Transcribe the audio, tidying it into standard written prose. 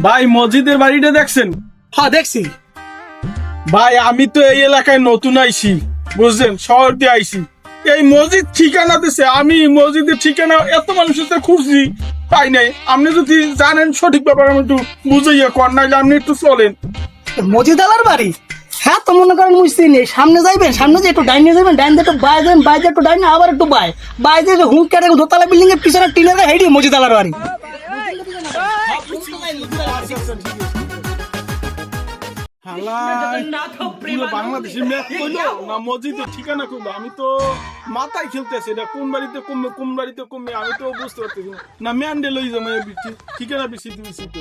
ভাই মসজিদের বাড়িটা দেখছেন? হ্যাঁ দেখছি। ভাই আমি তো এই এলাকায় নতুন আইছি, বুঝছেন, শহর দিয়ে আইছি। এই মসজিদ ঠিকানা দিছে, আমি মসজিদের ঠিকানা এত মানুষের সাথে খুঁজছি, পাই নাই। আপনি যদি জানেন সঠিক ব্যাপার আমি একটু বুঝাইয়া কর, নাইলে আপনি একটু চলেন। মজিদালার বাড়ি? হ্যাঁ তো মনে করেন মুছতে নেই, সামনে যাইবেন, সামনে যে একটু ডাইনে যাবেন, ডাইন দিয়ে একটু বাই যাবেন, বাই দিয়ে একটু ডাইনে আবার একটু বাই দিয়ে হুঁক কেটে দোতলা বিল্ডিং এর পিছনে টিনের হেডি মজিদালার বাড়ি। পুরো বাংলাদেশি ম্যাপ কইলো না মসজিদের ঠিকানা কইলো, আমি তো মাথায় খেলতেছি, এটা কোন বাড়িতে কমবে কোন বাড়িতে কমবে আমি তো বুঝতে পারতেছি না। ম্যান্ডে লই যাবো ঠিকানা বেশি দিয়েছি তো।